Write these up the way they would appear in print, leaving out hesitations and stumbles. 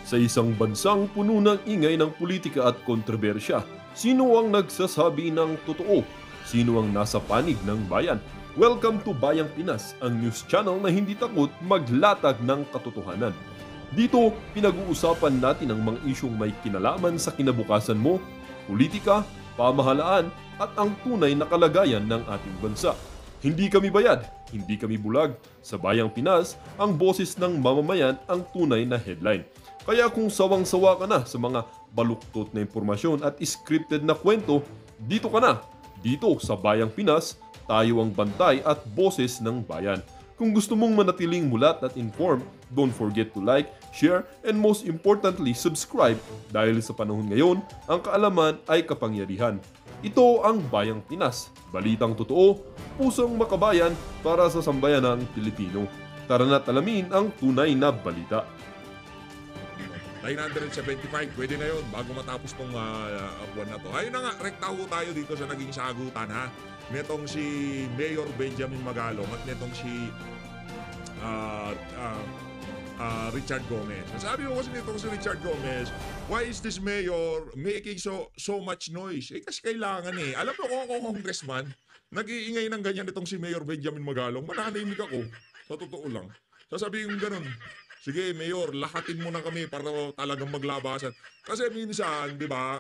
Sa isang bansang puno ng ingay ng politika at kontrobersya, sino ang nagsasabi ng totoo? Sino ang nasa panig ng bayan? Welcome to Bayang Pinas, ang news channel na hindi takot maglatag ng katotohanan. Dito, pinag-uusapan natin ang mga isyong may kinalaman sa kinabukasan mo, politika, pamahalaan, at ang tunay na kalagayan ng ating bansa. Hindi kami bayad, hindi kami bulag. Sa Bayang Pinas, ang boses ng mamamayan ang tunay na headline. Kaya kung sawang-sawa ka na sa mga baluktot na impormasyon at scripted na kwento, dito ka na. Dito sa Bayang Pinas, tayo ang bantay at boses ng bayan. Kung gusto mong manatiling mulat at informed, don't forget to like, share, and most importantly, subscribe dahil sa panahon ngayon, ang kaalaman ay kapangyarihan. Ito ang Bayang Pinas, balitang totoo, pusong makabayan para sa sambayanang Pilipino. Tara na't alamin ang tunay na balita. 975, pwede na yun bago matapos tong buwan na to. Ayun na nga, rekta ho tayo dito sa naging sagutan ha. Netong si Mayor Benjamin Magalong at netong si Richard Gomez. Sabi ko kasi nitong si Richard Gomez, why is this mayor making so much noise? Kasi kailangan eh. Alam mo kung ako congressman, nag-iingay ng ganyan itong si Mayor Benjamin Magalong, mananahimik ako. Sa totoo lang. Sasabihin ko ganun. Sige, Mayor, lahatin mo na kami para talagang maglabasan. Kasi minsan, di ba,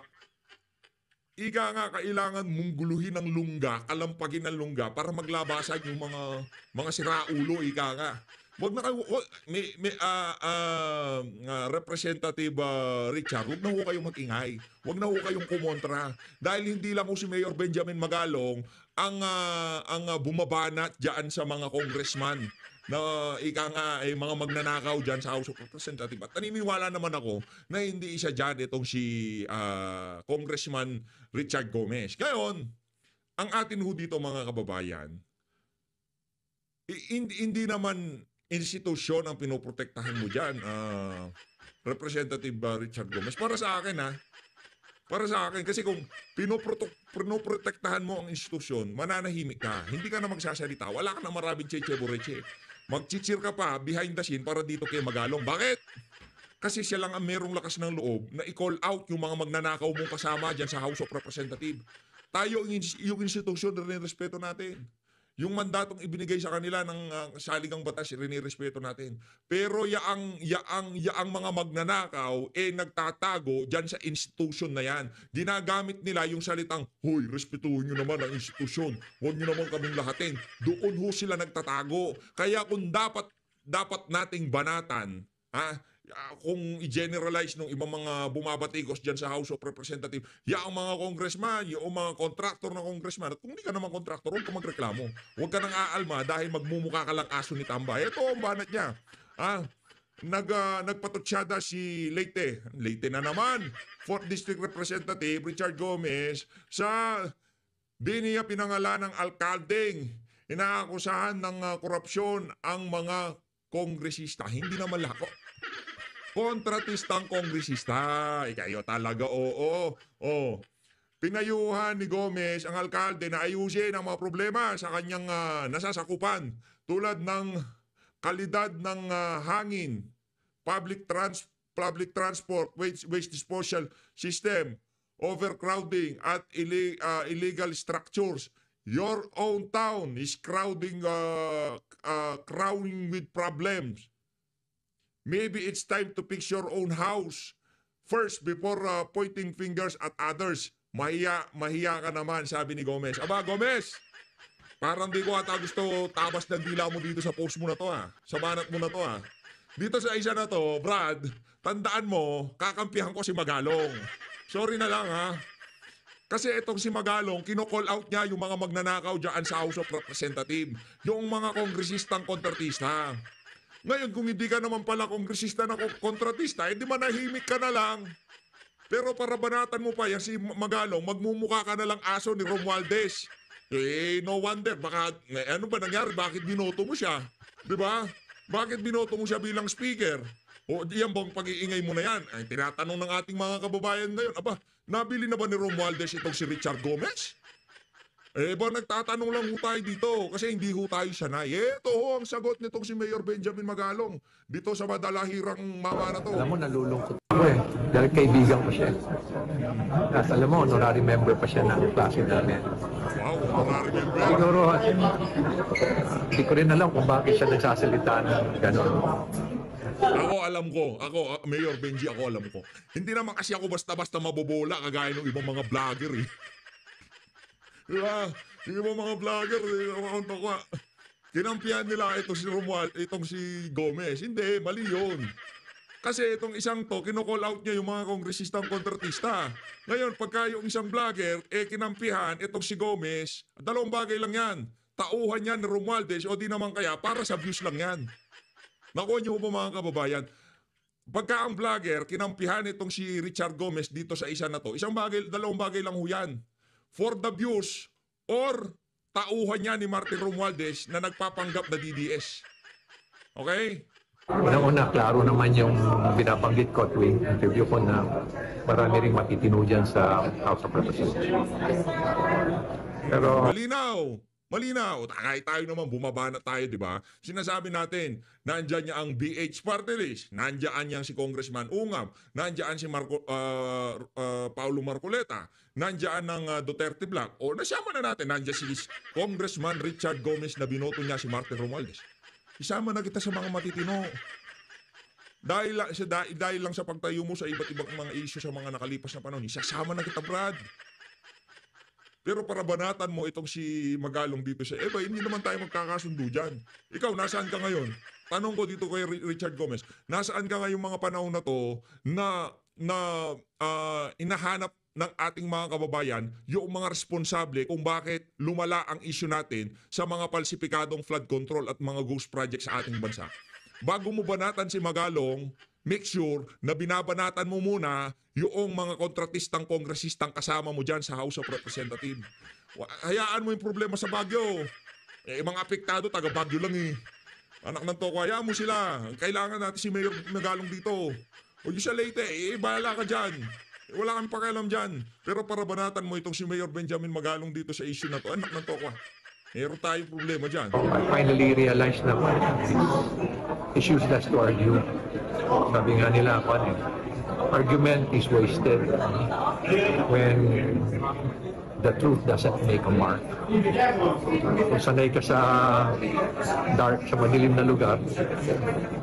ika nga kailangan mong guluhin ng lungga, kalampagin ng lungga para maglabasan yung mga siraulo, ika nga. Wag na kayo, Representative Richard, wag na ho kayong mag-ingay. Wag na ho kayong kumontra. Dahil hindi lang ho si Mayor Benjamin Magalong ang bumabanat dyan sa mga congressman na ika nga ay mga magnanakaw dyan sa House of Representatives. At naniniwala naman ako na hindi isa dyan itong si Congressman Richard Gomez. Ngayon, ang atin ho dito mga kababayan, hindi naman institusyon ang pinoprotektahan mo dyan, Representative Richard Gomez. Para sa akin para sa akin, kasi kung pinoprotektahan mo ang institusyon, mananahimik ka. Hindi ka na magsasalita. Wala ka na maraming cheche-boreche. Magchichir ka pa behind the scene para dito kay Magalong. Bakit? Kasi siya lang ang merong lakas ng loob na i-call out yung mga magnanakaw mong kasama dyan sa House of Representatives. Tayo, yung institusyon na rin-respeto natin. Yung mandatong ibinigay sa kanila ng saligang batas, rin-respeto natin. Pero yaang mga magnanakaw, nagtatago dyan sa institusyon na yan. Ginagamit nila yung salitang, hoy, respetuhin nyo naman ang institusyon. Huwag nyo naman kaming lahatin. Doon ho sila nagtatago. Kaya kung dapat nating banatan, kung i-generalize ng ibang mga bumabatikos dyan sa House of Representatives, yung mga congressman, yung mga contractor na congressman, at kung hindi ka naman contractor, huwag ka magreklamo. Huwag ka nang aalma dahil magmumukha ka lang aso ni Tambay. Ito ang banat niya. Nagpatutsyada si Leyte na naman, 4th District Representative Richard Gomez, sa di niya pinangalan ng alkaldeng inaakusahan ng korupsyon ang mga kongresista. Hindi naman lahat. Kontratistang kongresista. Ikayo talaga, oo. Pinayuhan ni Gomez ang alkalde na ayusin ang mga problema sa kanyang nasasakupan tulad ng kalidad ng hangin, public transport, waste disposal system, overcrowding at illegal structures. Your own town is crowding with problems. Maybe it's time to fix your own house first before pointing fingers at others. Mahiya ka naman, sabi ni Gomez. Aba, Gomez, parang di ko ata gusto tabas ng dila mo dito sa post mo na to sa banat mo na to Dito sa isa na to, Brad, tandaan mo, kakampihan ko si Magalong. Sorry na lang Kasi itong si Magalong, kino-call out niya yung mga magnanakaw dyan sa House of Representatives. Yung mga kongresistang kontratista. Ngayon, kung hindi ka naman pala kongresista na kontratista, hindi manahimik ka na lang. Pero para banatan mo pa yan si Magalong, magmumukha ka na lang aso ni Romualdez. No wonder, baka, ano ba nangyari? Bakit binoto mo siya? Diba? Bakit binoto mo siya bilang speaker? O yan bang pag-iingay mo na yan? Ay, tinatanong ng ating mga kababayan ngayon, aba, nabili na ba ni Romualdez itong si Richard Gomez? Ba nagtatanong lang ho tayo dito kasi hindi ho tayo sanay. Ito ho ang sagot nitong si Mayor Benjamin Magalong dito sa madalahirang mama na to. Alam mo, nalulungkot ako dahil kaibigan ko siya. At alam mo, honorary member pa siya ng klase namin. Wow, honorary member. Siguro, hindi ko rin alam kung bakit siya nagsasalita ng gano'n. Ako, Mayor Benji, ako alam ko. Hindi naman kasi ako basta-basta mabobola kagaya ng ibang mga vlogger eh. Diba? Yung ibang mga vlogger, kinampihan nila itong si Gomez. Hindi, mali yun. Kasi itong isang to, kinocall out niya yung mga kongresistang kontratista. Ngayon, pagka yung isang vlogger, kinampihan itong si Gomez, dalawang bagay lang yan. Tauhan yan ni Romualdez o di naman kaya para sa views lang yan. Nakuha niyo po mga kababayan. Pagka ang vlogger, kinampihan itong si Richard Gomez dito sa isa na to, dalawang bagay lang ho yan. For the views or tauhan niya ni Martin Romualdez na nagpapanggap na DDS. Okay? Unang-una, klaro naman yung binabanggit ko tuwing interview ko na marami ring matitino dyan sa House of Representatives. Pero Malinaw. Kahit tayo naman, bumaba na tayo, di ba? Sinasabi natin, nandyan niya ang BH party list, nandyan niya si Congressman Ungab, nandyan si Paulo Marcoleta, nandyan ng Duterte Black, o nasama na natin, nandyan si Congressman Richard Gomez na binoto niya si Martin Romualdez. Isama na kita sa mga matitino. Dahil lang sa pagtayo mo sa iba't ibang mga issue sa mga nakalipas na panahon, isasama na kita, Brad. Pero para banatan mo itong si Magalong dito sa hindi naman tayo magkakasundo dyan. Ikaw, nasaan ka ngayon? Tanong ko dito kay Richard Gomez, nasaan ka ngayong mga panahon na to na inahanap ng ating mga kababayan yung mga responsable kung bakit lumala ang issue natin sa mga palsipikadong flood control at mga ghost projects sa ating bansa? Bago mo banatan si Magalong, make sure na binabanatan mo muna yung mga kontratistang kongresistang kasama mo dyan sa House of Representatives. Hayaan mo yung problema sa Baguio. Mga apektado, taga Baguio lang eh. Anak ng toko, hayaan mo sila. Kailangan natin si Mayor Magalong dito. O yung sa Leyte, bahala ka dyan. Wala kang pakialam dyan. Pero para banatan mo itong si Mayor Benjamin Magalong dito sa issue na to, anak ng toko, meron tayong problema dyan. I finally realized na it's useless to argue. Sabi nga nila, argument is wasted when the truth doesn't make a mark. Kung sanay ka sa dark, sa madilim na lugar,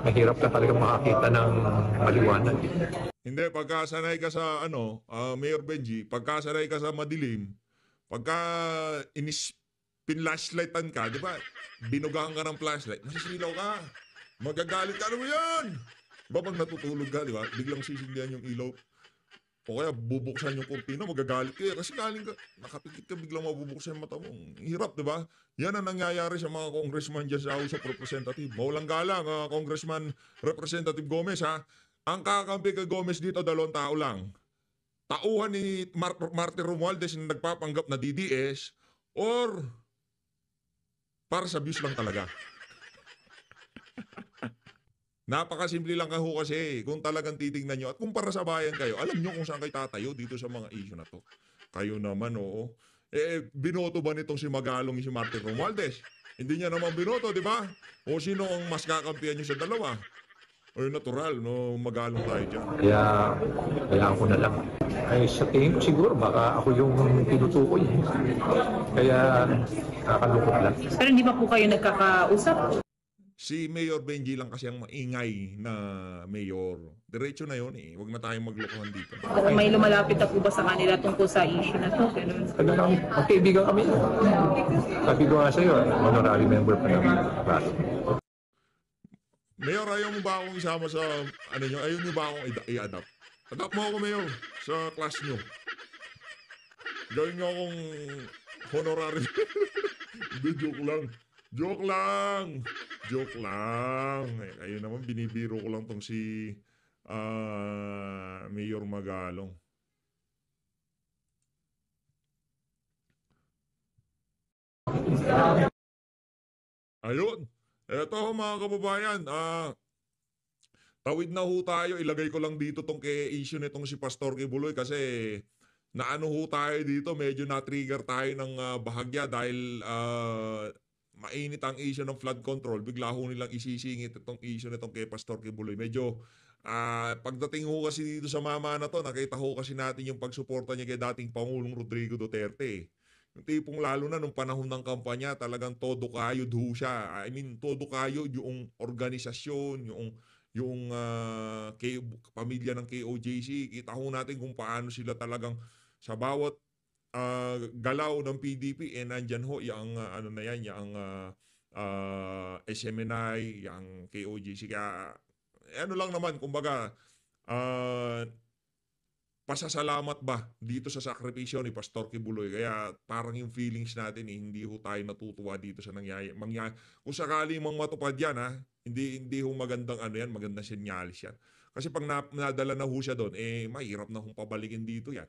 mahirap ka talaga makakita ng maliwanag. Hindi, pagka sanay ka sa Mayor Benji, pagka sanay ka sa madilim, pagka pinlashlightan ka, di ba? Binugahan ka ng flashlight, masisilaw ka. Magagalit ka, ano mo yan? Diba pag natutulog ka, di ba? Biglang sisindihan yung ilaw. O kaya bubuksan yung kurtina, magagalit ka. Kasi galing ka, nakapikit ka, biglang mabubuksan yung mata mo. Hirap, di ba? Yan ang nangyayari sa mga congressman dyan sa House of Representatives. Maulang galang, Congressman Representative Gomez, ha? Ang kakampi kay Gomez dito, 2 tao lang. Tauhan ni Martin Romualdez na nagpapanggap na DDS or para sa views lang talaga. Napakasimple lang kaho kasi kung talagang titingnan nyo at kung para sa bayan kayo, alam nyo kung saan kayo tatayo dito sa mga issue na to. Kayo naman, oo. Binoto ba nitong si Magalong si Martin Romualdez? Hindi niya naman binoto, di ba? O sino ang mas kakampihan nyo sa dalawa? O natural, no? Magalong tayo dyan. Kaya ako na lang. Ay, sa tingin ko siguro, baka ako yung tinutukoy. Kaya nakakalungkot lang. Pero hindi ba po kayo nagkakausap? Si Mayor Benji lang kasi ang maingay na mayor. Diretso na yun eh. Huwag na tayong maglokohan dito. Kung may lumalapit na po ba sa kanila tungkol sa issue na to? Magkaibigan kami. Sabi ko nga sa'yo, honorary member pa namin. Mayor, ayaw mo ba akong isama sa, ayaw niyo ba akong i-adapt? Adapt mo ako, Mayor, sa class niyo. Gawin niyo akong honorary. Hindi, joke lang. Joke lang. Ayun naman, binibiro ko lang tong si Mayor Magalong. Ayun. Eto mga kababayan, tawid na ho tayo. Ilagay ko lang dito tong issue nitong si Pastor Kibuloy kasi naano ho tayo dito, medyo na-trigger tayo ng bahagya dahil mainit ang issue ng flood control. Bigla ho nilang isisingit itong issue nitong kay Pastor Kibuloy. Medyo pagdating ho kasi dito sa mama na to, nakita ho kasi natin yung pagsuporta niya kay dating Pangulong Rodrigo Duterte. Yung tipong lalo na nung panahon ng kampanya, talagang todo kayod ho siya. I mean, todo kayod yung organisasyon, yung pamilya ng KOJC. Kita ho natin kung paano sila talagang sa bawat galaw ng PDP, nandyan ho yung ano na yan, yung SMNI, yung KOJC. Kaya ano lang naman, kumbaga, pasasalamat ba dito sa sakripisyo ni Pastor Kibuloy? Kaya parang yung feelings natin, hindi ho tayo natutuwa dito sa nangyayari. Kung sakali mang matupad yan, hindi ho magandang ano yan, magandang senyalis yan. Kasi pag nadala na ho siya doon, mahirap na hong pabalikin dito yan.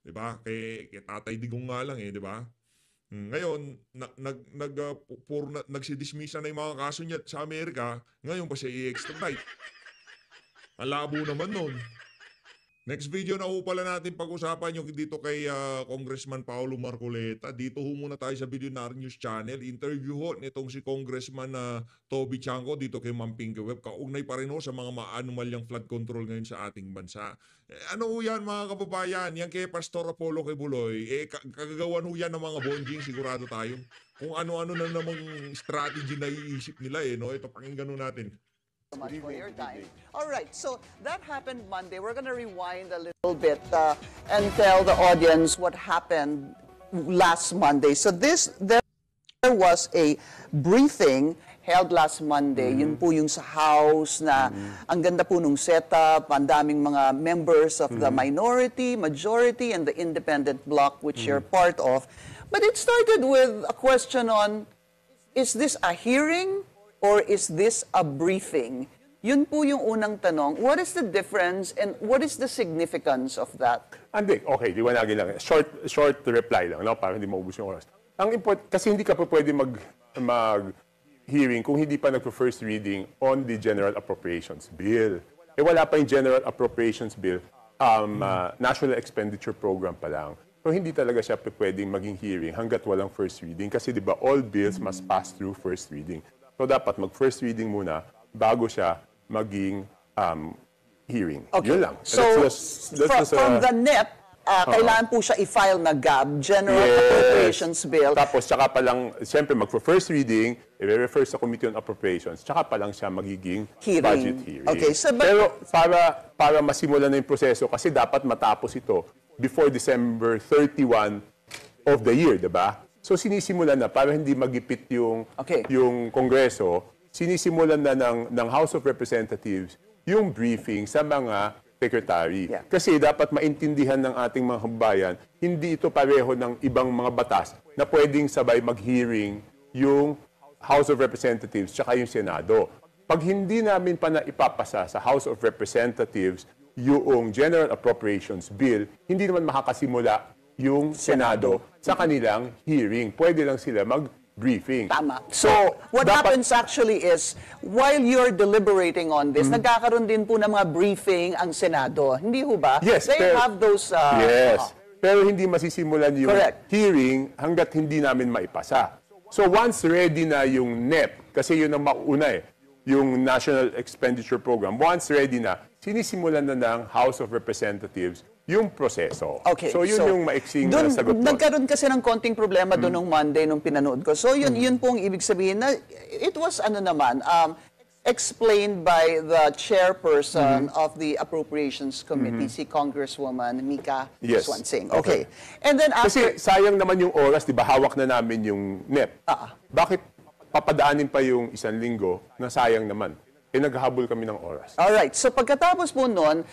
Diba? Kay Tatay Digong nga lang diba? Ngayon, nagsidismissa na yung mga kaso niya sa Amerika, ngayon pa siya i-extradite. Ang labo naman nun. Next video na ho pala natin pag-usapan yung dito kay Congressman Paulo Marcoleta. Dito ho muna tayo sa Billionaire News Channel. Interview ho nitong si Congressman Toby Chanco dito kay Ma'am Pinky Web. Kaugnay pa rin ho sa mga maanumalyang flood control ngayon sa ating bansa. Ano ho yan mga kababayan? Yan kay Pastor Apollo Kibuloy. Kagagawan ho yan ng mga bonjing, sigurado tayo. Kung ano-ano na namang strategy na iisip nila no? Ito, pakinggan ho natin. So much for your time. All right, so that happened Monday. We're going to rewind a little bit and tell the audience what happened last Monday. So there was a briefing held last Monday. Yun po yung sa House na ang ganda po nung setup, ang daming mga members of the minority, majority, and the independent bloc which you're part of. But it started with a question on, is this a hearing? Or is this a briefing? Yun po yung unang tanong. What is the difference and what is the significance of that? Hindi, okay, liwanagin lang. Short reply lang, no? Para hindi maubos yung oras. Kasi hindi ka pa pwede mag-hearing kung hindi pa nagpo-first reading on the General Appropriations Bill. Wala pa yung General Appropriations Bill, National Expenditure Program pa lang. So hindi talaga siya pwedeng maging hearing hanggat walang first reading. Kasi di ba, all bills must pass through first reading. So dapat mag-first reading muna bago siya maging hearing. Okay. Yun lang. So from the NEP, kailangan po siya i-file na GAB, General Appropriations Bill. Tapos tsaka pa lang, siyempre mag-first reading, i-refer sa Committee on Appropriations, tsaka pa lang siya magiging budget hearing. Okay, so pero para masimulan na yung proseso, kasi dapat matapos ito before December 31 of the year, diba? So sinisimulan na para hindi magipit yung Kongreso, sinisimulan na ng House of Representatives yung briefing sa mga secretary. Yeah. Kasi dapat maintindihan ng ating mga kababayan, hindi ito pareho ng ibang mga batas na pwedeng sabay mag-hearing yung House of Representatives tsaka yung Senado. Pag hindi namin pa na ipapasa sa House of Representatives yung General Appropriations Bill, hindi naman makakasimula yung Senado sa kanilang hearing. Pwede lang sila mag-briefing. Tama. So, what happens actually is, while you're deliberating on this, nagkakaroon din po ng mga briefing ang Senado. Hindi ho ba? Yes. They have those... yes. Pero hindi masisimulan yung Correct. hearing hanggat hindi namin maipasa. So, once ready na yung NEP, kasi yun ang mauna yung National Expenditure Program, once ready na, sinisimulan na ng House of Representatives yung proseso. Okay. So, yun yung maiksing sagot doon. Nagkaroon kasi ng konting problema doon nung Monday nung pinanood ko. So, yun pong ibig sabihin na it was explained by the chairperson of the Appropriations Committee, si Congresswoman Mika Swansing. Okay. And then after... Kasi sayang naman yung oras, di ba, hawak na namin yung NEP. Bakit papadaanin pa yung 1 linggo na sayang naman? Naghahabol kami ng oras. Alright. So pagkatapos po nun,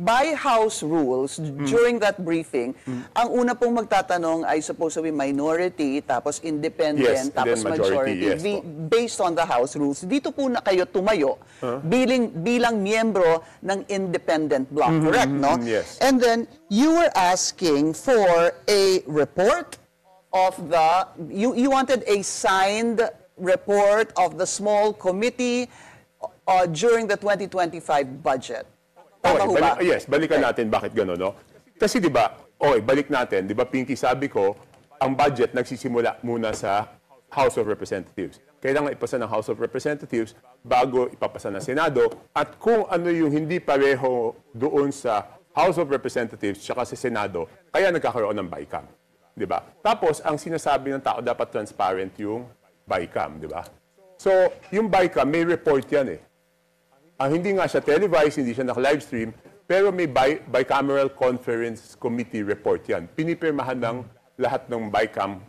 by House rules, during that briefing, ang una pong magtatanong ay supposed to be minority, tapos independent, tapos majority. Based on the House rules, dito po na kayo tumayo bilang miyembro ng independent bloc. Correct, no? Yes. And then, you were asking for a report of the... You wanted a signed report of the small committee during the 2025 budget. Okay, yes, balikan natin bakit gano'n, no? Kasi di ba, balik natin, di ba Pinky, sabi ko, ang budget nagsisimula muna sa House of Representatives. Kailangan ipasa ng House of Representatives bago ipapasa ng Senado. At kung ano yung hindi pareho doon sa House of Representatives tsaka sa Senado, kaya nagkakaroon ng BICAM. Di ba? Tapos, ang sinasabi ng tao, dapat transparent yung BICAM. Di ba? So, yung BICAM, may report yan eh. Hindi nga siya televised, hindi siya naka-livestream, pero may bicameral conference committee report yan. Pinipirmahan ng lahat ng BICAM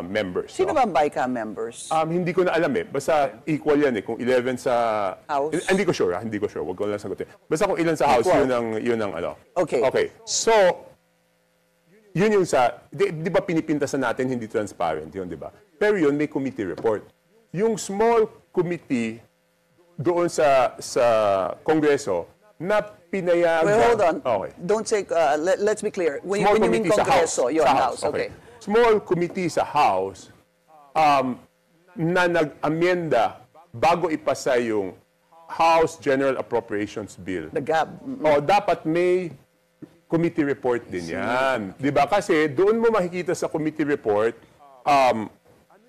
members. Sino ba ang BICAM members? Hindi ko na alam eh. Basta equal yan eh. Kung 11 sa... House? Hindi ko sure. Hindi ko sure. Huwag ko lang sagutin. Basta kung ilan sa House, yun ang ano. Okay. Okay. So, yun yung sa... Di ba pinipintasan natin hindi transparent yun, di ba? Pero yun, may committee report. Yung small committee doon sa Kongreso na pinayagan... Well, hold on. Okay. Don't say... let's be clear. When Small you mean committee sa Congreso, House. your Sa house. Okay. Small committee sa House na nag-amenda bago ipasa yung House General Appropriations Bill. The GAB. Dapat may committee report din yan. Di ba? Kasi doon mo makikita sa committee report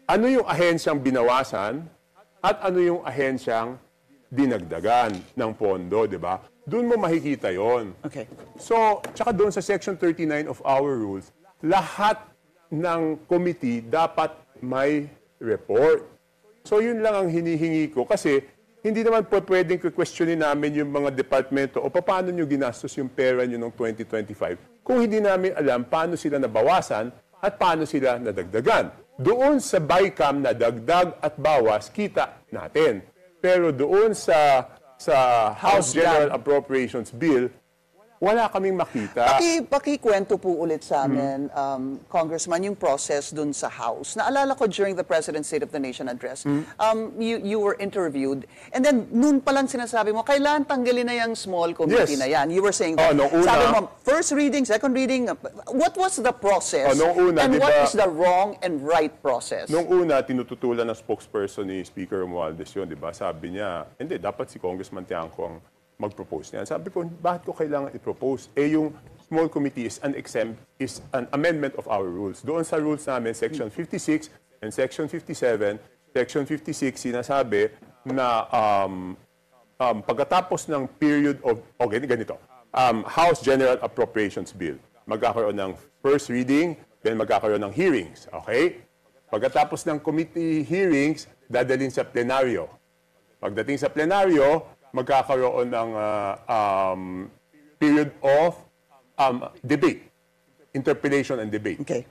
ano yung ahensyang binawasan at ano yung ahensyang dinagdagan ng pondo, di ba? Doon mo makikita yon. Okay. So, tsaka doon sa Section 39 of our rules, lahat ng committee dapat may report. So, yun lang ang hinihingi ko kasi hindi naman po pwedeng questionin namin yung mga departamento o paano nyo ginastos yung pera nyo noong 2025 kung hindi namin alam paano sila nabawasan at paano sila nadagdagan. Doon sa BICAM na dagdag at bawas, kita natin. Pero doon sa House General Appropriations Bill, wala kaming makita. Pakikwento po ulit sa amin, Congressman, yung process dun sa House. Naalala ko during the President's State of the Nation address, you were interviewed, and then noon pa lang sinasabi mo, kailangan tanggalin na yung small committee Yes. na yan. You were saying that. Nung una, sabi mo, first reading, second reading, what was the process? Nung una, and diba, what is the wrong and right process? Nung una, tinututulan ng spokesperson ni Speaker Romualdez yun, di ba? Sabi niya, hindi, dapat si Congressman Tiangco ang mag-propose niyan. Sabi ko, bakit ko kailangan i-propose? Yung small committee is is an amendment of our rules. Doon sa rules namin, Section 56 and Section 57, Section 56 sinasabi na pagkatapos ng period of, ganito, House General Appropriations Bill, magkakaroon ng first reading, then magkakaroon ng hearings, okay? Pagkatapos ng committee hearings, dadalhin sa plenaryo. Pagdating sa plenaryo, magkakaroon ng period of debate, interpellation and debate. Okay.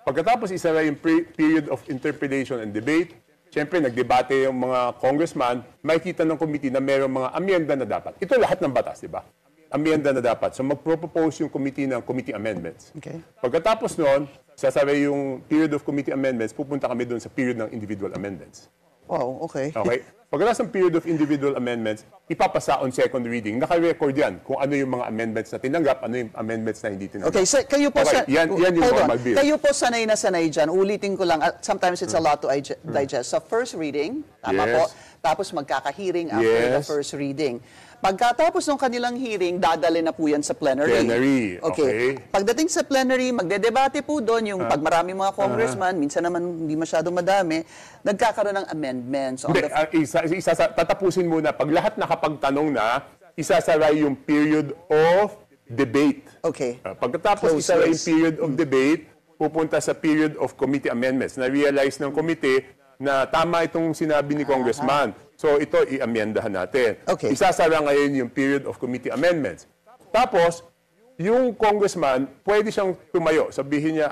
Pagkatapos isa na yung period of interpellation and debate, siyempre nagdebate yung mga congressman, makikita ng committee na mayroong mga amyenda na dapat. Ito lahat ng batas, di ba? Amyenda na dapat. So magpropose yung committee ng committee amendments. Okay. Pagkatapos noon, sasabi yung period of committee amendments, pupunta kami doon sa period ng individual amendments. Wow, okay. Okay? Pagkatapos ng period of individual amendments, ipapasa on second reading. Naka-record yan kung ano yung mga amendments na tinanggap, ano yung amendments na hindi tinanggap. Okay, so kayo po yan yung normal bill. Kayo po sanay na sanay dyan. Ulitin ko lang, sometimes it's a lot to digest. So first reading, tama Yes. po. Tapos magkaka-hearing after the Yes. first reading. Pagkatapos ng kanilang hearing, dadali na po yan sa plenary. Plenary, okay. Pagdating sa plenary, magdedebate po doon yung pag marami mga congressman, minsan naman hindi masyadong madami, nagkakaroon ng amendments. On Hindi, tatapusin muna. Pag lahat nakapagtanong na, isasaray yung period of debate. Okay. Pagkatapos Close isaray yung list. period of debate, pupunta sa period of committee amendments. Na-realize ng committee na tama itong sinabi ni Congressman. So ito, i-amyendahan natin. Okay. Isasara ngayon yung period of committee amendments. Tapos, yung congressman, pwede siyang tumayo. Sabihin niya,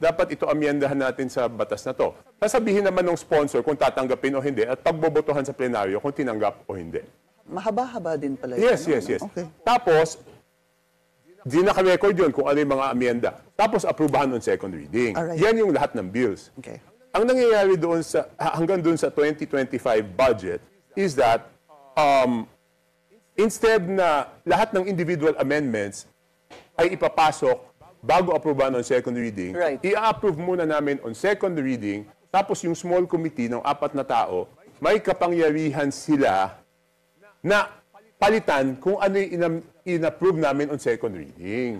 dapat ito amyendahan natin sa batas na to. Sasabihin naman ng sponsor kung tatanggapin o hindi at pagbobotohan sa plenaryo kung tinanggap o hindi. Mahaba-haba din pala. Yes, yun, yes, ano? yes. Okay. Tapos, di naka-record yun kung ano yung mga amyenda. Tapos, aprubahan on second reading. Alright. Yan yung lahat ng bills. Okay. Ang nangyayari doon hanggang doon sa 2025 budget is that instead na lahat ng individual amendments ay ipapasok bago aprobahan on second reading, Right. i-approve muna namin on second reading, tapos yung small committee ng 4 na tao, may kapangyarihan sila na palitan kung ano yung in-approve namin on second reading.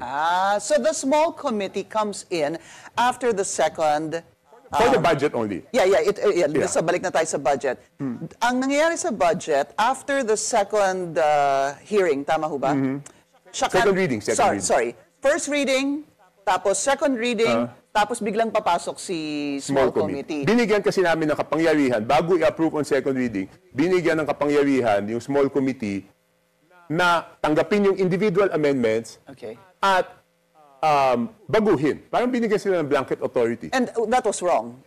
So the small committee comes in after the second. For the budget only. So balik na tayo sa budget. Ang nangyayari sa budget, after the second hearing, tama ho ba? Second reading. Sorry. First reading, tapos second reading, tapos biglang papasok si small committee. Binigyan kasi namin ng kapangyarihan, bago i-approve on second reading, binigyan ng kapangyarihan yung small committee na tanggapin yung individual amendments at baguhin. Parang binigyan sila ng blanket authority. And that was wrong.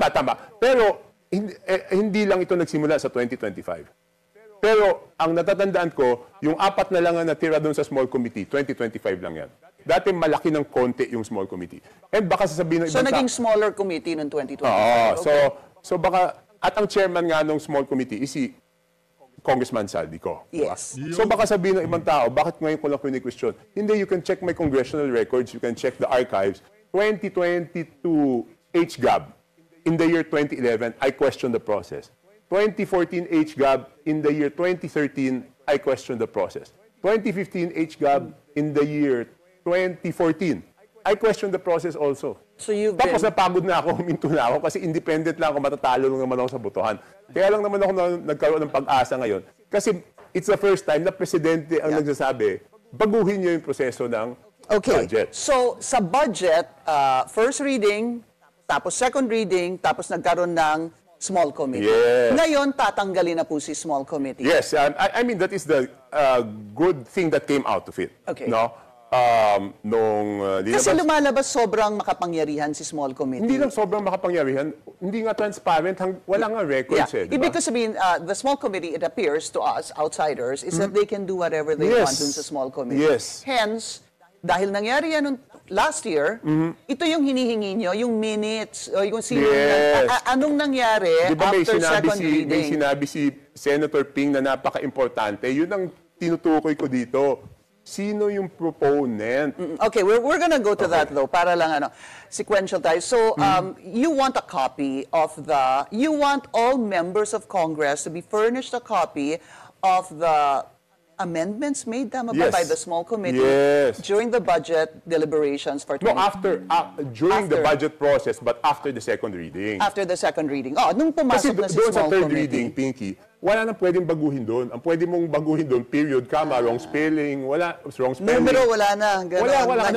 Tama. Pero hindi lang ito nagsimula sa 2025. Pero ang natatandaan ko, yung 4 na lang ang natira doon sa small committee, 2025 lang yan. Dati malaki ng konti yung small committee. And baka sasabihin ng So naging smaller committee noong 2025. So baka, at ang chairman nga ng small committee is si Congressman Saldico. Yes. So baka sabihin ng ibang tao, bakit ngayon ko lang question? Hindi, you can check my congressional records, you can check the archives. 2022 HGAB, in the year 2011, I questioned the process. 2014 HGAB, in the year 2013, I questioned the process. 2015 HGAB, in the year 2014, I questioned the process also. So you've Tapos been... napagod na ako, huminto na ako kasi independent lang ako, matatalo lang naman ako sa botohan. Kaya lang naman ako nagkaroon ng pag-asa ngayon. Kasi it's the first time na presidente ang nagsasabi, baguhin niyo yung proseso ng budget. So sa budget, first reading, tapos second reading, tapos nagkaroon ng small committee. Yes. Ngayon, tatanggalin na po si small committee. Yes, I mean that is the good thing that came out of it. Okay. No? Kasi lumalabas sobrang makapangyarihan si small committee. Hindi lang sobrang makapangyarihan, hindi nga transparent, wala nga records diba? Ibig sabihin, the small committee, it appears to us, outsiders, is that they can do whatever they want dun sa small committee. Yes. Hence, dahil nangyari yan last year, ito yung hinihingi nyo, yung minutes, o yung sino, anong nangyari diba after second reading? May sinabi si Senator Ping na napaka-importante, yun ang tinutukoy ko dito. Sino yung proponent? Okay, we're gonna go to that though, para lang sequential tayo. So, you want a copy of you want all members of Congress to be furnished a copy of the amendments made, tama ba, by the small committee during the budget deliberations for during the budget process, but after the second reading. After the second reading. Nung pumasok na si doon sa small third committee. reading, Pinky, wala nang pwedeng baguhin doon. Ang pwede mong baguhin doon, period, comma, wrong spelling, wrong spelling. Numero, wala na. Wala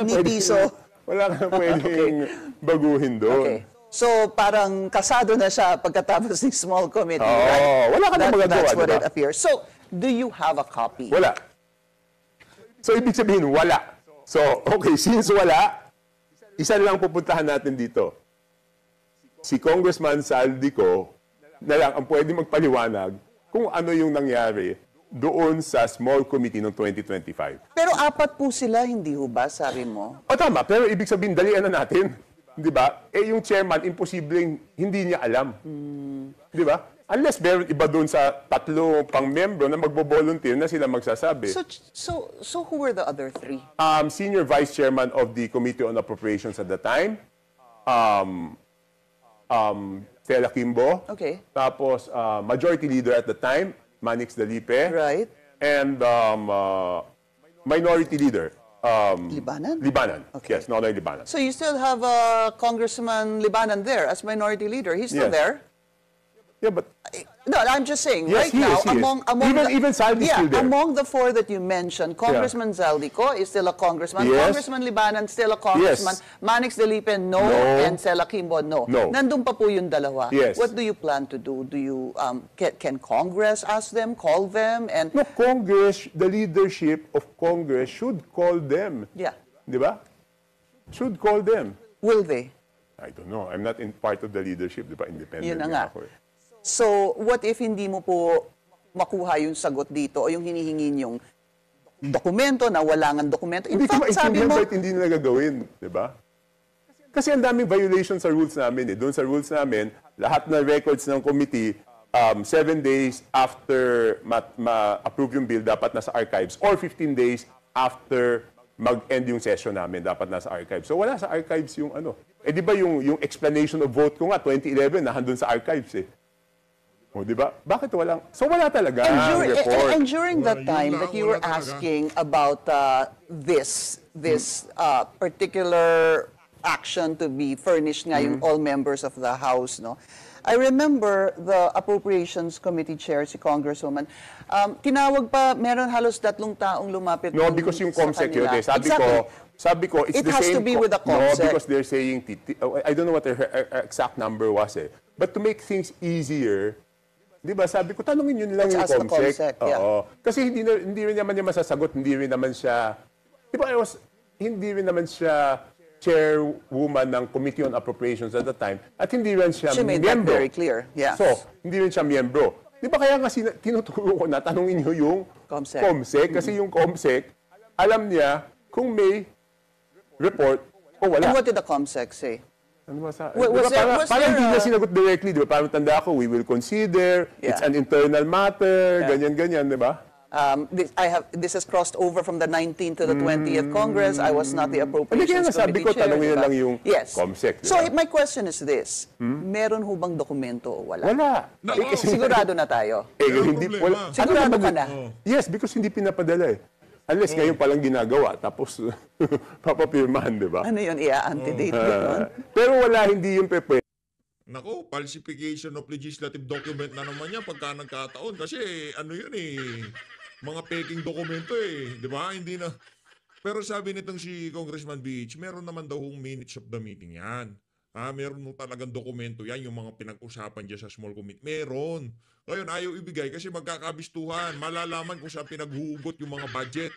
ka na pwedeng baguhin doon. Okay. So, parang kasado na siya pagkatapos ng small committee. Wala ka na magagawa, That's what diba? it appears. So, do you have a copy? Wala. So, ibig sabihin, wala. So, okay, since wala, isa lang pupuntahan natin dito. Si Congressman Saldico na lang ang pwede magpaliwanag kung ano yung nangyari doon sa small committee noong 2025. Pero 4 po sila, hindi ho ba, sabi mo? Tama. Pero ibig sabihin, dalian na natin. Di ba? Yung chairman, imposibleng hindi niya alam. Di ba? Unless meron iba doon sa 3 pang membro na magbo-volunteer na sila magsasabi. So who were the other 3? Senior Vice Chairman of the Committee on Appropriations at the time, Stella Kimbo. Okay. Tapos, Majority Leader at the time, Manix Dalipe. Right. And Minority Leader. Libanan? Libanan. Okay. Yes, Nonoy Libanan. So you still have Congressman Libanan there as minority leader. He's still Yes. there? Yeah, but No, I'm just saying, Yes, right he now, is, he is. among Even Saldi is still there. among the 4 that you mentioned, Congressman Zaldico is still a congressman, Yes. Congressman Libanan still a congressman, Manix Delipe, no, and Stella Kimbo, no. No. Nandun pa po yung dalawa. Yes. What do you plan to do? Do you, can Congress ask them, call them, and... no, Congress, the leadership of Congress should call them. Yeah. Di ba? Should call them. Will they? I don't know. I'm not in part of the leadership, di ba? Independent Yun na din nga. ako eh. So, what if hindi mo po makuha yung sagot dito o yung hinihingi yung dokumento na wala nga dokumento? In Hindi ko fact, sabi maintindihan mo, bakit hindi nila gagawin, di ba? Kasi ang daming violations sa rules namin eh. Doon sa rules namin, lahat ng records ng committee, 7 days after ma-approve yung bill, dapat nasa archives. Or 15 days after mag-end yung session namin, dapat nasa archives. So wala sa archives yung ano. Eh di ba yung explanation of vote ko nga, 2011, nahandun sa archives eh. O, di ba? Bakit walang... So, wala talaga report. And during that Wala, time yun that lang, you wala were talaga. asking about this particular action to be furnished nga yung all members of the House, no? I remember the Appropriations Committee Chair, si Congresswoman, tinawag pa, meron halos 3 taong lumapit. No, because yung sa COMSEC yun kanila. eh. Sabi ko, it's It the has same... to be with the No, COMSEC. because they're saying... I don't know what their exact number was eh. But to make things easier, di ba, sabi ko, tanungin yun lang Let's yung ask the COMSEC, yeah. Oo. Kasi hindi rin naman niya masasagot, hindi rin naman siya... Di ba, hindi rin naman siya chairwoman ng Committee on Appropriations at the time, at hindi rin siya She made that miyembro. very clear, yeah. So, hindi rin siya miyembro. Di ba kaya nga tinuturo ko na tanungin niyo yung COMSEC. kasi yung COMSEC, alam niya kung may report o wala. And what did the COMSEC say? Ano ba sa... Was Di ba, was parang hindi there niya sinagot directly, di ba? Parang tanda ko, we will consider, it's Yeah. an internal matter, ganyan-ganyan, di ba? This has crossed over from the 19th to the 20th Congress. I was not the Hindi, Appropriations kaya nga sabi Committee ko, Chair. tanungin na diba? lang yung Yes. COMSEC, diba? So, my question is this. Meron ho bang dokumento o wala? Wala. No, Sigurado na tayo. Walang Hindi, problema. Sigurado ka na. Yes, because hindi pinapadala eh. Unless ngayon palang ginagawa, tapos papapirmahan, di ba? Ano yun? Ia-antedate yun? Pero wala, hindi yung pepe. Nako, falsification of legislative document na naman yan pagka nagkataon. Kasi ano yun eh, mga peking dokumento eh. Di ba? Hindi na... Pero sabi nitong si Congressman Beach, meron naman daw hong minutes of the meeting yan. Meron mo talagang dokumento yan, yung mga pinag-usapan dyan sa small committee. Meron. Ngayon, ayaw ibigay kasi magkakabistuhan. Malalaman kung saan pinaghugot yung mga budget.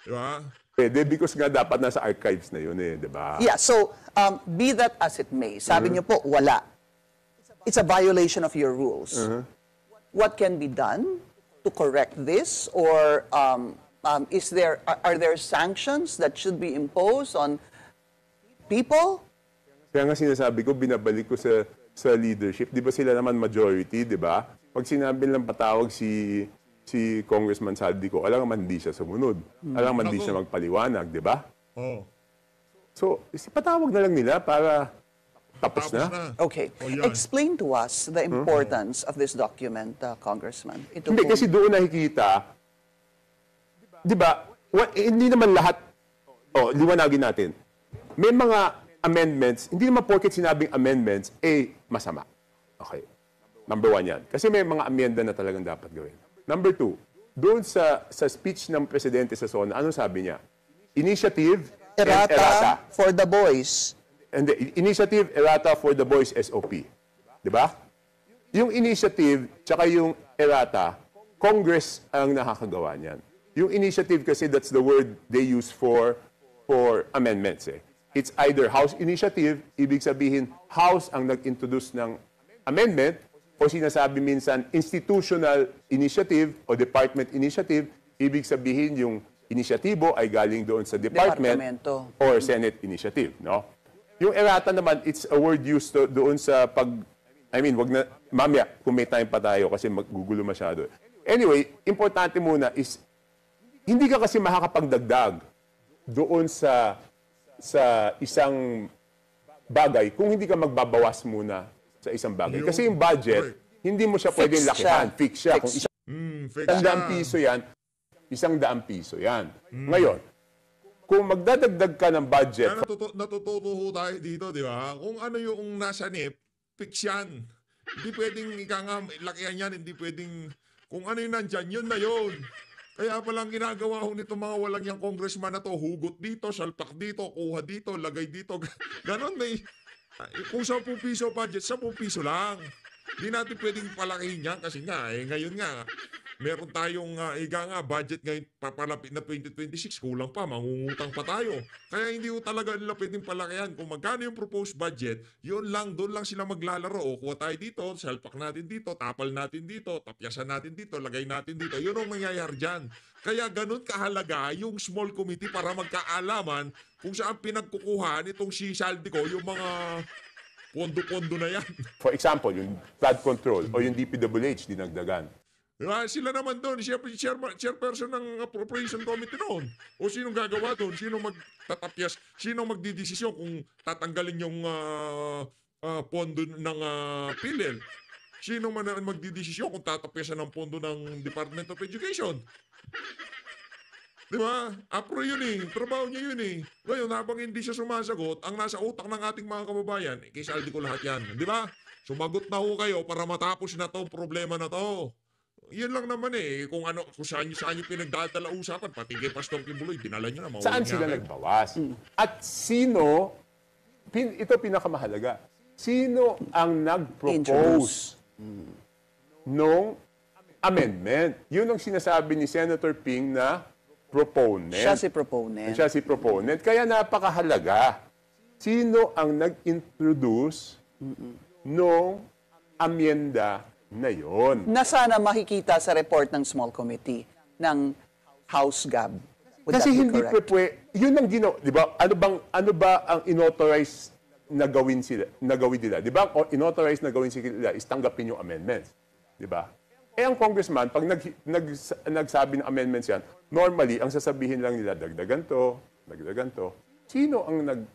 Di ba? Pwede because nga dapat nasa archives na yun eh, di ba? Yeah, so, be that as it may, sabi niyo po, wala. It's a violation of your rules. What can be done to correct this? Or are there sanctions that should be imposed on people? Kaya nga sinasabi ko, binabalik ko sa leadership. Di ba sila naman majority, di ba? Pag sinabi lang patawag si Congressman Saldico, alam naman hindi siya sumunod. Alam naman hindi siya magpaliwanag, di ba? Oh. So, patawag na lang nila para tapos na. Okay. O yan. Explain to us the importance of this document, Congressman. Ito Hindi, po- kasi doon nakikita, di ba, hindi naman lahat, liwanagin natin, may mga amendments, hindi naman porket sinabing amendments, masama. Okay. Number 1 yan. Kasi may mga amenda na talagang dapat gawin. Number 2, doon sa speech ng presidente sa SONA, anong sabi niya? Initiative and errata. Errata for the boys. And the initiative, errata for the boys SOP. Di ba? Yung initiative, tsaka yung errata, Congress ang nakakagawa niyan. Yung initiative kasi, that's the word they use for amendments eh. It's either House initiative, ibig sabihin, House ang nag-introduce ng amendment, o sinasabi minsan, institutional initiative o department initiative, ibig sabihin yung inisyatibo ay galing doon sa department Departamento. or Senate initiative, no? Yung errata naman, it's a word used doon sa wag na, mamaya, kung may time pa tayo kasi magugulo masyado. Anyway, importante muna is, hindi ka kasi makakapagdagdag doon sa isang bagay kung hindi ka magbabawas muna sa isang bagay. Kasi yung budget, hindi mo siya pwedeng Fixed lakihan. siya. Fix siya. Kung Fixed. Fix yan. 100 piso yan. Ngayon, kung magdadagdag ka ng budget, Kaya natututo ho tayo dito, di ba? Kung ano yung nasa NIP, fix yan. Hindi pwedeng lakihan yan, hindi pwedeng, kung ano yung nandyan, yun na yun. Kaya palang ginagawa ho nito mga walang yung congressman na to, hugot dito, salpak dito, kuha dito, lagay dito. Ganon may, kung 10 piso budget, 10 piso lang. Hindi natin pwedeng palakihin yan kasi nga, ngayon nga, meron tayong budget ngayon papalapit na 2026, kulang pa, mangungutang pa tayo. Kaya hindi ko talaga nila pwedeng palakihan. Kung magkano yung proposed budget, yun lang, doon lang sila maglalaro. O kuha tayo dito, salpak natin dito, tapal natin dito, tapyasan natin dito, lagay natin dito. Yun ang mangyayari dyan. Kaya ganun kahalaga yung small committee para magkaalaman kung saan pinagkukuhan itong si Saldico, yung mga pondo-pondo na yan. for example, yung flood control o yung DPWH, dinagdagan. Diba? Sila naman doon, siya chairperson ng appropriation committee noon. O sinong gagawa doon? Sinong magtatapyas? Sinong magdidesisyon kung tatanggalin yung pondo ng PhilHealth? Sino man ang magdidesisyon kung tatapisan ng pondo ng Department of Education? Di ba? APRO yun eh. Trabaho niya yun eh. Ngayon, habang hindi siya sumasagot, ang nasa utak ng ating mga kababayan, kay saldi ko lahat yan. Di ba? Sumagot na ho kayo para matapos na to problema na to. Yan lang naman eh. Kung saan yung pinagdadala usapan, pati kay Pastor Kibuloy, dinala niyo na. Saan sila nagbawas? At sino, ito pinakamahalaga, sino ang nag-propose nung amendment? Yun ang sinasabi ni Senator Ping na proponent. Siya si proponent. Siya si proponent. Kaya napakahalaga. Sino ang nag-introduce nung amyenda na yon? Na sana makikita sa report ng small committee ng House GAB. Would Kasi that be hindi correct? yun ang di ba? Ano ba ang inauthorize na gawin nila? Di ba? Ang inauthorize na gawin sila is tanggapin yung amendments. Di ba? Eh ang congressman, pag nagsabi ng amendments yan, normally, ang sasabihin lang nila, dagdagan to. Sino ang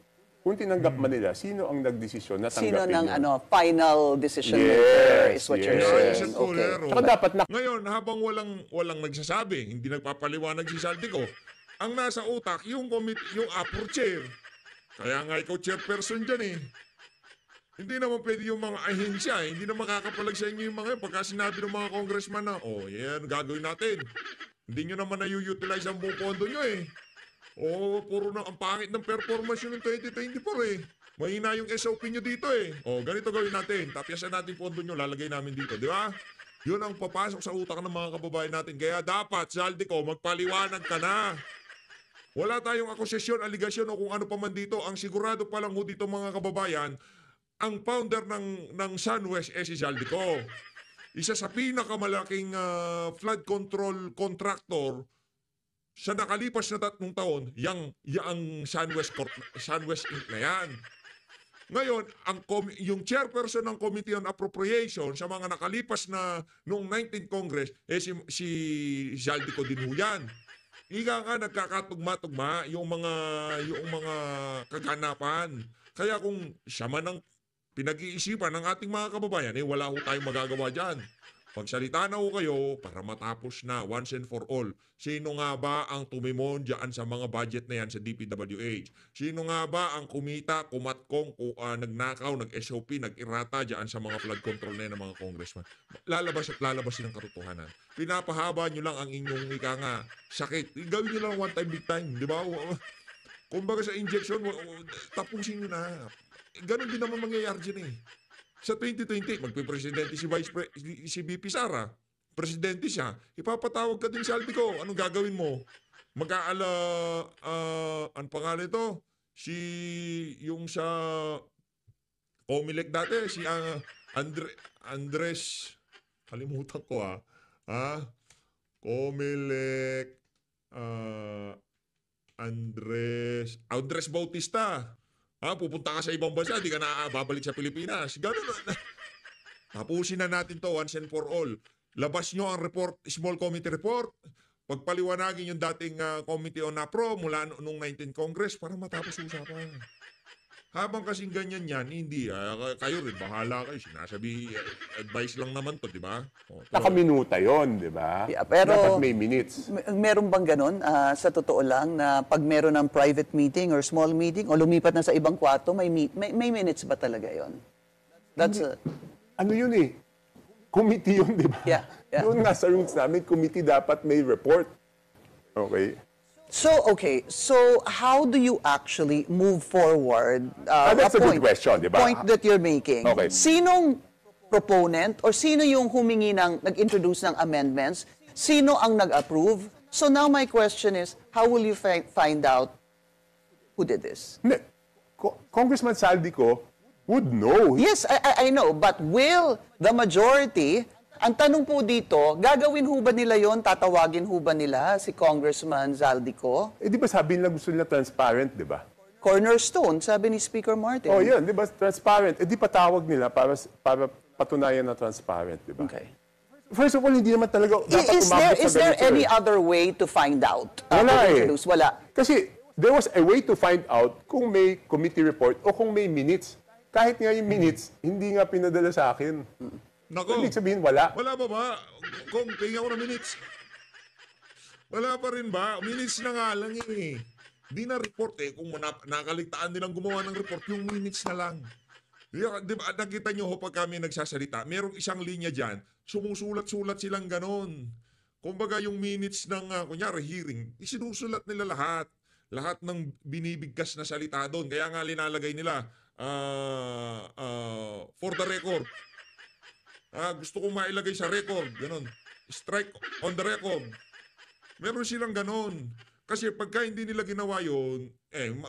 kung tinanggap man nila, sino ang nagdesisyon na tanggapin Sino ng yun? final decision maker is what you're yes. saying. Okay. Saka dapat Ngayon, habang walang nagsasabi, hindi nagpapaliwanag si Saldico, ang nasa utak, yung APRO chair. Kaya nga ikaw chairperson dyan eh. Hindi naman pwede yung mga ahensya, hindi na makakapalag sa inyo yung mga pagka sinabi ng mga congressman na, yan, gagawin natin. Hindi nyo naman na-utilize ang buong pondo nyo eh. Puro na ang pangit ng performance yun ng 2024 eh. Mahina yung SOP nyo dito eh. Ganito gawin natin. Tapyasan natin pondo nyo, lalagay namin dito, di ba? Yun ang papasok sa utak ng mga kababayan natin. Kaya dapat, Saldico, magpaliwanag ka na. Wala tayong akusasyon, aligasyon o kung ano pa man dito. Ang sigurado pa lang ho dito mga kababayan, ang founder ng SunWest si Saldico. Isa sa pinakamalaking flood control contractor sa nakalipas na 3 taon, yang SunWest Inc. na yan. Ngayon, yung chairperson ng Committee on Appropriation sa mga nakalipas na noong 19th Congress, si Saldico din ho yan. Ika nga nagkakatugma-tugma yung mga kaganapan. Kaya kung siya man ang pinag-iisipan ng ating mga kababayan, wala ho tayong magagawa dyan. Pagsalita na ho kayo para matapos na once and for all. Sino nga ba ang tumimon dyan sa mga budget na yan sa DPWH? Sino nga ba ang kumita, kumatkong, nagnakaw, nag-SOP, nag-irata dyan sa mga flood control na yan ng mga congressman? Lalabas at lalabas ng katotohanan. Pinapahaba nyo lang ang inyong sakit. Gawin nyo lang one time, big time. Di ba? Kumbaga sa injection, tapusin nyo na. Ganon din naman mangyayari dyan eh. Sa 2020, magpipresidente si VP Sara. Presidente siya. Ipapatawag ka din sa Saldico. Anong gagawin mo? Ang pangalan ito? Yung sa Comelec dati, si Andres, kalimutan ko Comelec, Andres Bautista. Pupunta ka sa ibang bansa, di ka na babalik sa Pilipinas. Ganun na. Tapusin na natin to once and for all. Labas nyo ang report, small committee report. Pagpaliwanagin yung dating Committee on APRO mula noong 19th Congress para matapos usapan. Habang kasing ganyan yan, hindi. Kayo rin, bahala kayo. Sinasabi, advice lang naman to, di ba? Nakaminuta yon, di ba? Yeah, pero dapat may minutes. Meron bang ganun, sa totoo lang, na pag meron ng private meeting or small meeting o lumipat na sa ibang kwarto, may minutes ba talaga yon? That's Ano yun eh? Committee yun, di ba? Yeah. Doon nga sa rules namin, committee dapat may report. Okay? So how do you actually move forward? That's a good question, di ba? Point that you're making. Okay. Sinong proponent or sino yung humingi nag-introduce ng amendments? Sino ang nag-approve? So now my question is, how will you find out who did this? Congressman Saldico would know. Yes, I know. But will the majority, ang tanong po dito, gagawin ho ba nila yon? Tatawagin ho ba nila si Congressman Saldico? Di ba sabi nila gusto nila transparent, di ba? Cornerstone, sabi ni Speaker Martin. Yun, di ba? Transparent. Di patawag nila para patunayan na transparent, di ba? Okay. First of all, hindi naman talaga dapat umabot Is sa there ganito any other way to find out? Wala Wala. Kasi there was a way to find out kung may committee report o kung may minutes. Kahit nga yung minutes, hindi nga pinadala sa akin. Nako. Ibig sabihin, wala. Wala pa ba? Kung tingnan ko na minutes. Wala pa rin ba? Minutes na nga lang eh. Di na report eh. Kung nakaligtaan nilang gumawa ng report, yung minutes na lang. Di ba, nakita nyo ho pag kami nagsasalita, merong isang linya dyan, sumusulat-sulat silang ganon. Kumbaga yung minutes ng, kunyari, hearing, isinusulat nila lahat. Lahat ng binibigkas na salita doon. Kaya nga linalagay nila, for the record. Gusto kong mailagay sa record. Ganon. Strike on the record. Meron silang ganon. Kasi pagka hindi nila ginawa yun,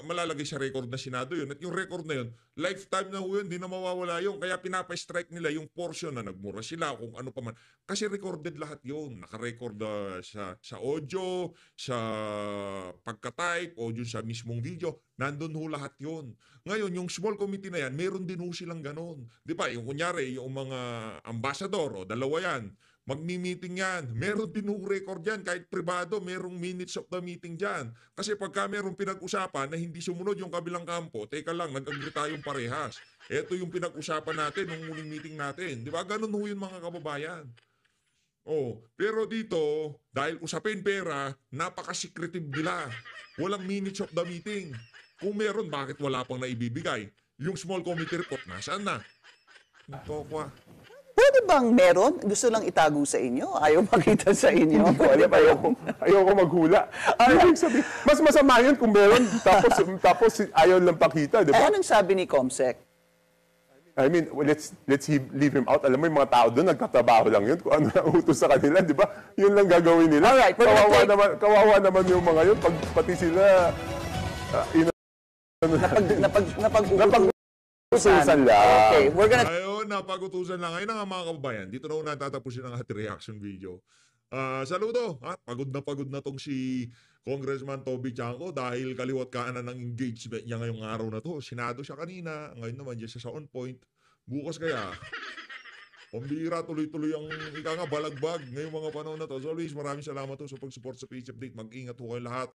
malalagay sa record na Senado yun. At yung record na yun, lifetime na yun, hindi na mawawala yun. Kaya pinapa-strike nila yung portion na nagmura sila, kung ano pa man. Kasi recorded lahat yun. Naka-record sa audio, sa pagka-type, o yun sa mismong video. Nandun ho lahat yun. Ngayon, yung small committee na yan, meron din ho silang ganon. Di ba? Yung kunyari, yung mga ambassador, o dalawa yan, magmi-meeting yan. Meron din yung record yan. Kahit privado, merong minutes of the meeting dyan. Kasi pagka merong pinag-usapan na hindi sumunod yung kabilang kampo, teka lang, nag-agree tayong parehas. Ito yung pinag-usapan natin nung muling meeting natin. Di ba? Ganun ho yun mga kababayan. Pero dito, dahil usapin pera, napaka-secretive nila. Walang minutes of the meeting. Kung meron, bakit wala pang naibibigay? Yung small committee report, nasaan na? Ito ko. Pwede bang meron? Gusto lang itago sa inyo? Ayaw makita sa inyo? Ayoko maghula. Ibig sabihin, mas masama yun kung meron, tapos ayaw lang pakita, di ba? Anong sabi ni Comsec? I mean, let's leave him out. Alam mo, yung mga tao doon, nagkatrabaho lang yun. Kung ano na utos sa kanila, di ba? Yun lang gagawin nila. Alright, kawawa naman yung mga yun. Pati sila, napag-utusan lang. Okay, we're gonna... Ayun, napag-utusan lang. Ayun na nga mga kababayan. Dito na ho natatapusin ang ating reaction video. Saludo. Pagod na tong si Congressman Toby Chanco dahil kaliwat kanan ng engagement niya ngayong araw na to. Senado siya kanina. Ngayon naman siya sa on point. Bukas kaya. Pambira, tuloy-tuloy ang ika nga balagbag ngayong mga panahon na to. As always, maraming salamat po sa pag-support sa PH Update. Mag-ingat po kayo lahat.